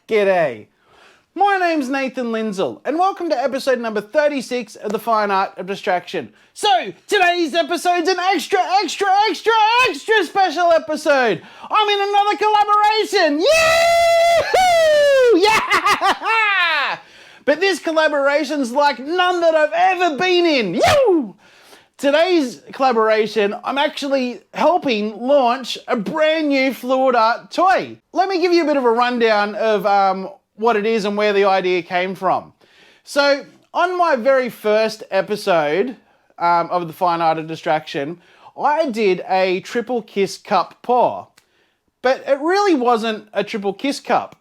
G'day. My name's Nathan Lindsell, and welcome to episode number 36 of The Fine Art of Distraction. So, today's episode's an extra special episode. I'm in another collaboration. Yee-hoo! Yeah! But this collaboration's like none that I've ever been in. Yoo! Today's collaboration, I'm actually helping launch a brand new fluid art toy. Let me give you a bit of a rundown of what it is and where the idea came from. So, on my very first episode of The Fine Art of Distraction, I did a triple kiss cup pour. But it really wasn't a triple kiss cup.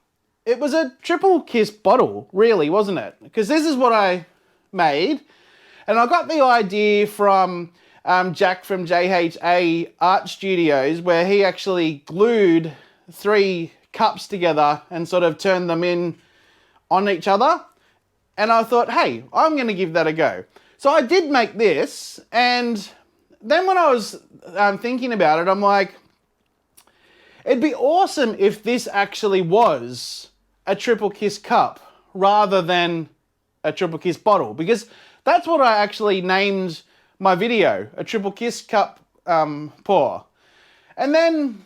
It was a triple kiss bottle, really, wasn't it? Because this is what I made. And I got the idea from Jack from JHA Art Studios, where he actually glued 3 cups together and sort of turned them in on each other. And I thought, hey, I'm going to give that a go. So I did make this, and then when I was thinking about it, I'm like, it'd be awesome if this actually was a triple kiss cup rather than a triple kiss bottle, because that's what I actually named my video, a triple kiss cup pour. And then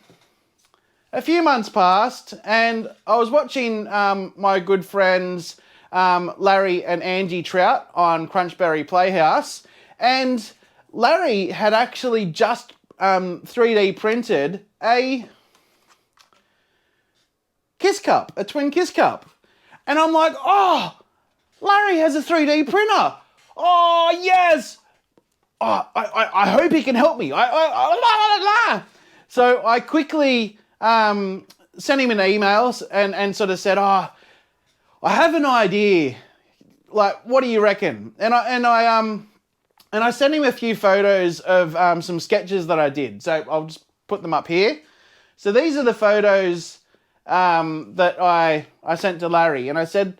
a few months passed, and I was watching my good friends Larry and Angie Trout on Crunchberry'splayhouse Playhouse, and Larry had actually just 3D printed a kiss cup, a twin kiss cup. And I'm like, oh, Larry has a 3D printer. Oh, yes. Oh, I hope he can help me. So I quickly sent him an email and sort of said, oh, I have an idea. Like, what do you reckon? And I sent him a few photos of some sketches that I did. So I'll just put them up here. So these are the photos that I sent to Larry, and I said,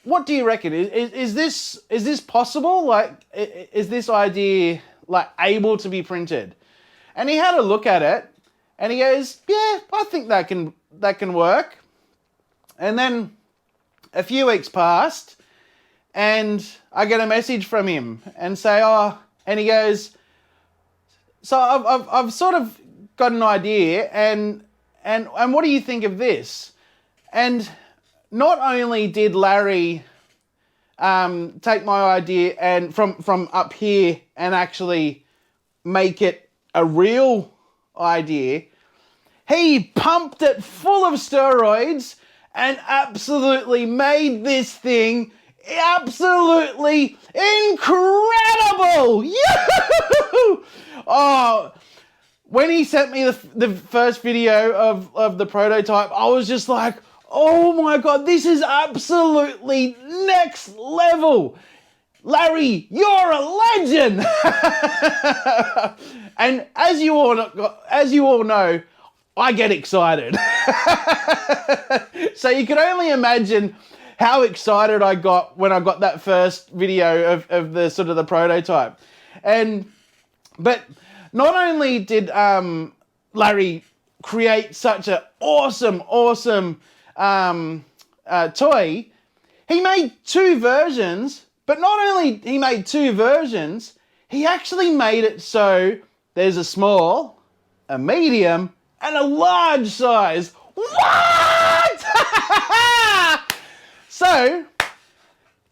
what do you reckon? Is this possible? Like, is this idea like able to be printed? And he had a look at it, and he goes, yeah, I think that can work. And then a few weeks passed, and I get a message from him and say, oh, and he goes, so I've sort of got an idea, and what do you think of this? And not only did Larry take my idea and from up here and actually make it a real idea, he pumped it full of steroids and absolutely made this thing absolutely incredible! Yoo-hoo! Oh, when he sent me the first video of the prototype, I was just like, oh my God, this is absolutely next level. Larry, you're a legend. And as you all know, I get excited. So you can only imagine how excited I got when I got that first video of the sort of the prototype. But not only did Larry create such an awesome toy, he made 2 versions, but not only he made 2 versions, he actually made it so there's a small, a medium, and a large size. What? So,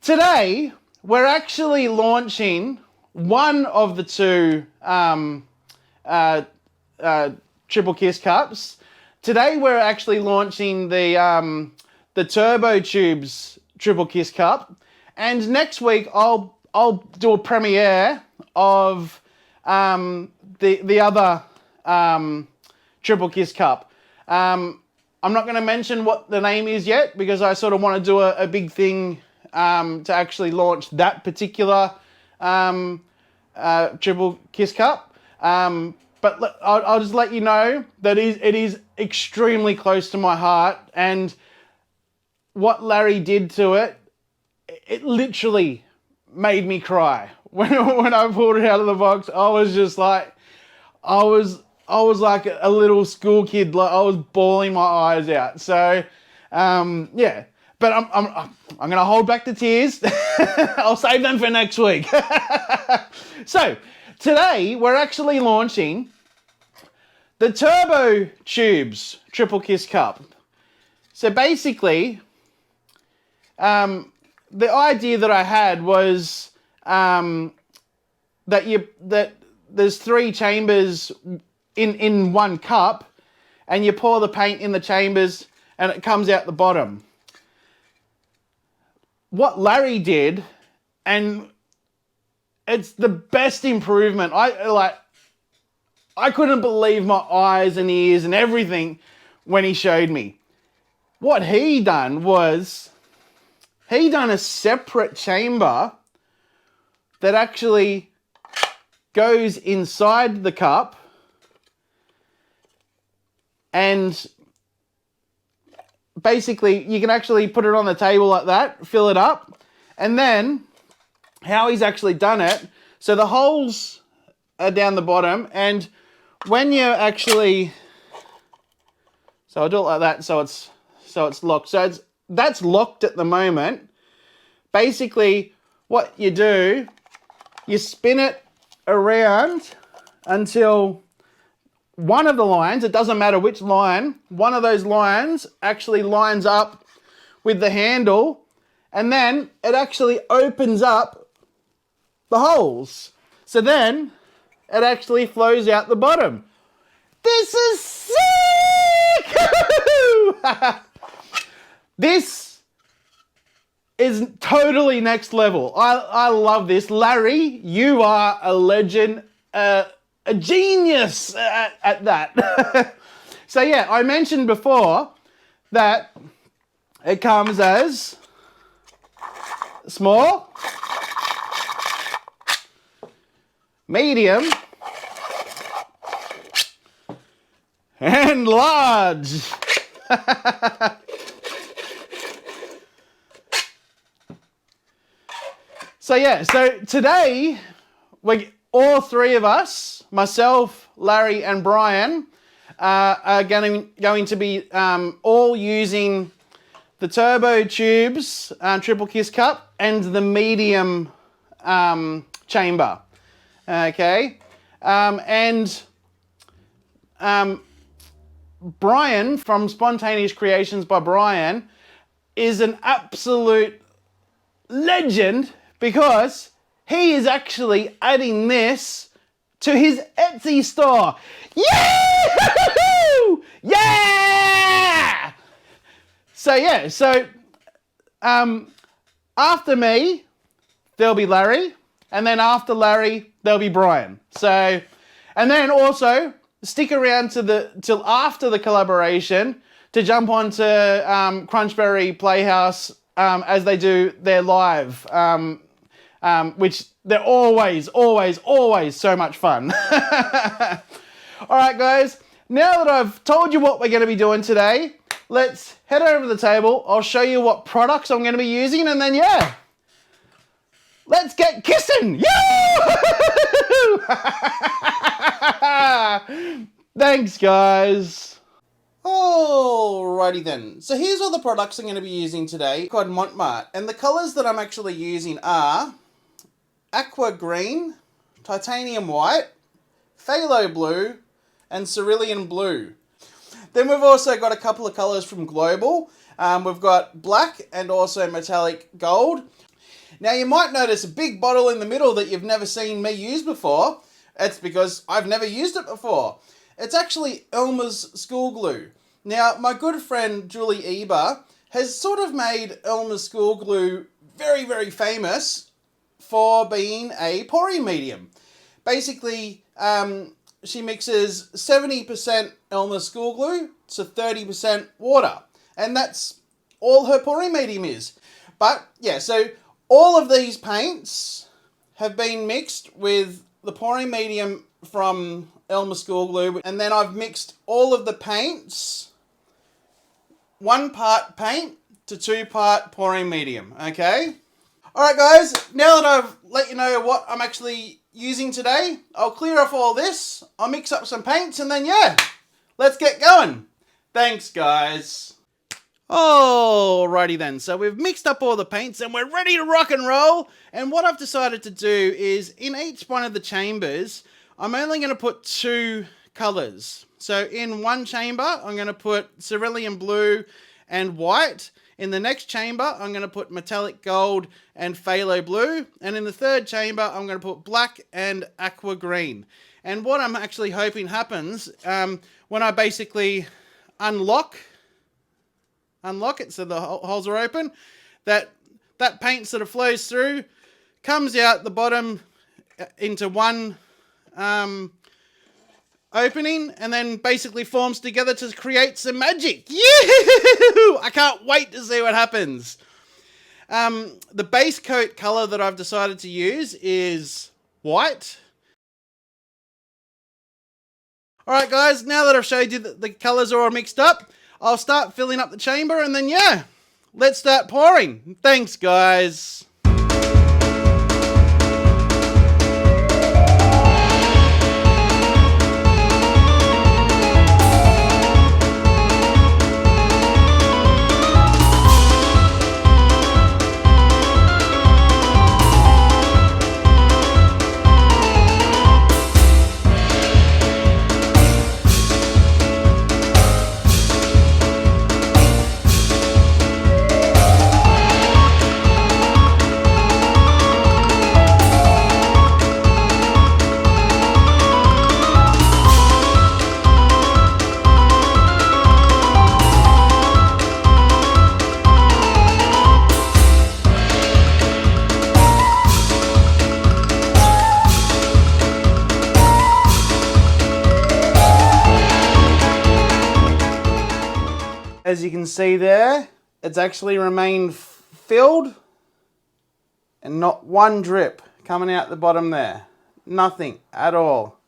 today, we're actually launching one of the 2 triple kiss cups. Today we're actually launching the Turbo Tubes triple kiss cup, and next week I'll do a premiere of the other triple kiss cup. I'm not going to mention what the name is yet, because I sort of want to do a big thing to actually launch that particular triple kiss cup. But I'll just let you know that it is extremely close to my heart, and what Larry did to it, it literally made me cry. When I pulled it out of the box, I was just like, I was like a little school kid. Like, I was bawling my eyes out. So, yeah. But I'm going to hold back the tears. I'll save them for next week. So today we're actually launching the Turbo Tubes Triple Kiss Cup. So basically, the idea that I had was that there's 3 chambers in one cup, and you pour the paint in the chambers and it comes out the bottom. What Larry did, and it's the best improvement. I couldn't believe my eyes and ears and everything when he showed me. What he done was, he done a separate chamber that actually goes inside the cup, and basically you can actually put it on the table like that, fill it up, and then how he's actually done it, so the holes are down the bottom, and when you actually, so I'll do it like that, so it's locked. So that's locked at the moment. Basically, what you do, you spin it around until one of the lines, it doesn't matter which line, one of those lines actually lines up with the handle, and then it actually opens up the holes. So then it actually flows out the bottom. This is sick! This is totally next level. I love this. Larry, you are a legend, a genius at that. So yeah, I mentioned before that it comes as small, medium, and large. So yeah, so today, all 3 of us, myself, Larry and Brian, are going to be all using the Turbo Tubes Triple Kiss Cup and the medium chamber. Okay, and Brian from Spontaneous Creations by Bryan is an absolute legend, because he is actually adding this to his Etsy store. Yeah! Yeah! So yeah, so after me, there'll be Larry, and then after Larry, there'll be Brian. So, and then also stick around till after the collaboration to jump onto Crunchberry'splayhouse as they do their live, which they're always so much fun. All right, guys, now that I've told you what we're going to be doing today, let's head over to the table. I'll show you what products I'm going to be using, and then yeah, let's get kissing. Thanks, guys. Alrighty then. So here's all the products I'm going to be using today. Called Mont, and the colours that I'm actually using are Aqua Green, Titanium White, Phthalo Blue, and Cerulean Blue. Then we've also got a couple of colours from Global. We've got black and also metallic gold. Now you might notice a big bottle in the middle that you've never seen me use before. It's because I've never used it before. It's actually Elmer's school glue. Now my good friend Julie Eiber has sort of made Elmer's school glue very, very famous for being a pouring medium. Basically, she mixes 70% Elmer's school glue to 30% water. And that's all her pouring medium is. But yeah, so all of these paints have been mixed with the pouring medium from Elmer's school glue. And then I've mixed all of the paints, 1 part paint to 2 part pouring medium, okay? Alright guys, now that I've let you know what I'm actually using today, I'll clear off all this, I'll mix up some paints, and then yeah, let's get going. Thanks guys. Alrighty then, so we've mixed up all the paints and we're ready to rock and roll. And what I've decided to do is in each one of the chambers, I'm only going to put 2 colors. So in one chamber, I'm going to put cerulean blue and white. In the next chamber, I'm going to put metallic gold and phthalo blue. And in the third chamber, I'm going to put black and aqua green. And what I'm actually hoping happens when I basically unlock it so the holes are open, that paint sort of flows through, comes out the bottom into one opening, and then basically forms together to create some magic. Yeah! I can't wait to see what happens. The base coat color that I've decided to use is white. Alright guys, now that I've showed you that the colors are all mixed up, I'll start filling up the chamber and then yeah, let's start pouring. Thanks guys. As you can see there, it's actually remained filled and not one drip coming out the bottom there. Nothing at all.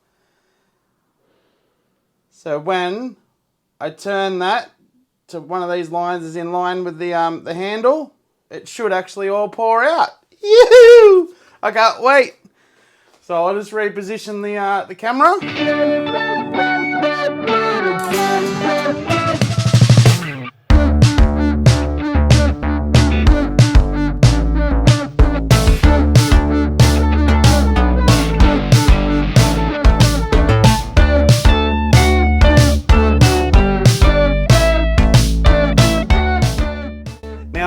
So when I turn that to one of these lines is in line with the handle, it should actually all pour out. Yoo-hoo! I can't wait. So I'll just reposition the camera.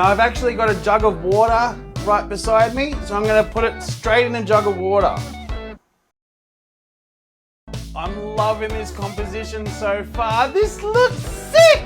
I've actually got a jug of water right beside me, so I'm going to put it straight in a jug of water. I'm loving this composition so far. This looks sick!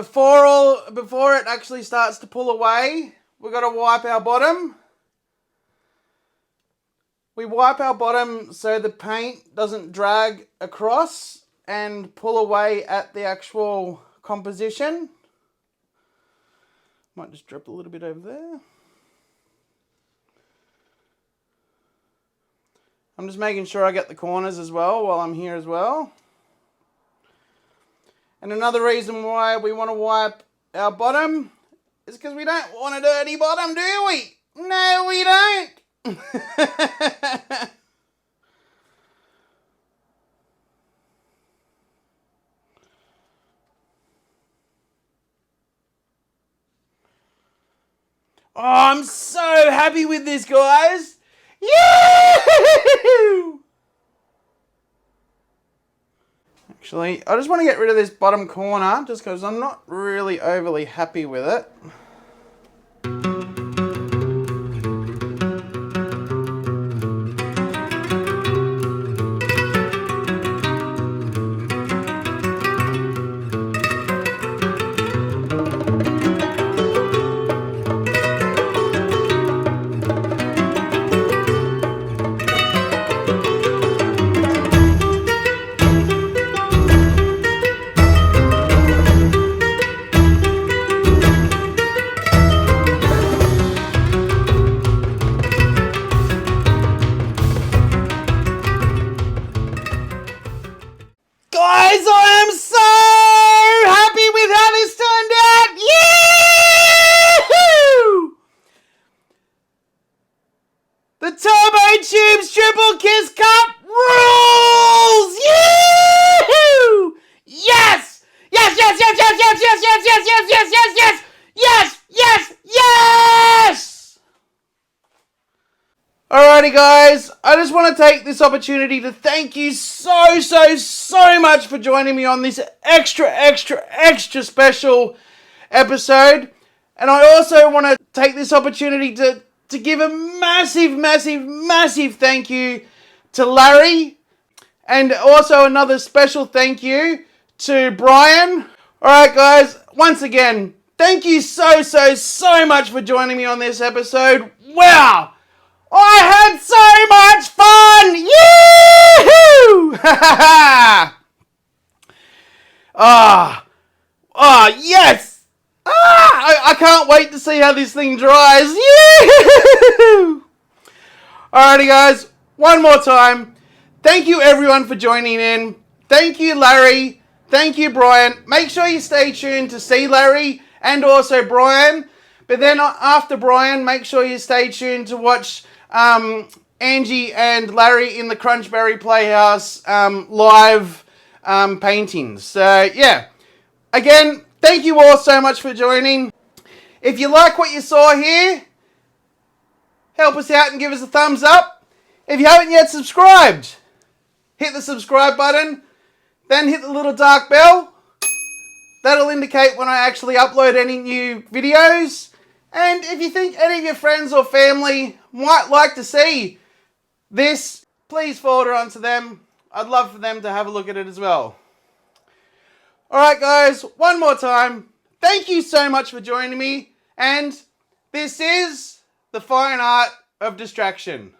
before it actually starts to pull away, we've got to wipe our bottom. We wipe our bottom so the paint doesn't drag across and pull away at the actual composition. Might just drip a little bit over there. I'm just making sure I get the corners as well while I'm here as well. And another reason why we want to wipe our bottom is because we don't want a dirty bottom, do we? No, we don't. Oh, I'm so happy with this, guys. Yahoo! Actually, I just want to get rid of this bottom corner just because I'm not really overly happy with it. Guys, I am so happy with how this turned out. Yahoo! The Turbo Tubes Triple Kiss Cup rules! Yahoo! Yes! Yes, yes, yes, yes, yes, yes, yes, yes, yes, yes, yes, yes, yes, yes, yes! Alrighty guys, I just want to take this opportunity to thank you so much for joining me on this extra special episode. And I also want to take this opportunity to give a massive thank you to Larry, and also another special thank you to Brian. Alright guys, once again, thank you so much for joining me on this episode. Wow! I had so much fun! Yahoo! Yes! I can't wait to see how this thing dries. Yahoo! Alrighty guys, one more time. Thank you everyone for joining in. Thank you Larry. Thank you Brian. Make sure you stay tuned to see Larry and also Brian. But then after Brian, make sure you stay tuned to watch Angie and Larry in the Crunchberry Playhouse live paintings. So yeah, again, thank you all so much for joining. If you like what you saw here, help us out and give us a thumbs up. If you haven't yet subscribed, hit the subscribe button, then hit the little dark bell. That'll indicate when I actually upload any new videos. And if you think any of your friends or family might like to see this, please forward it on to them. I'd love for them to have a look at it as well. Alright guys, one more time. Thank you so much for joining me. And this is the fine art of distraction.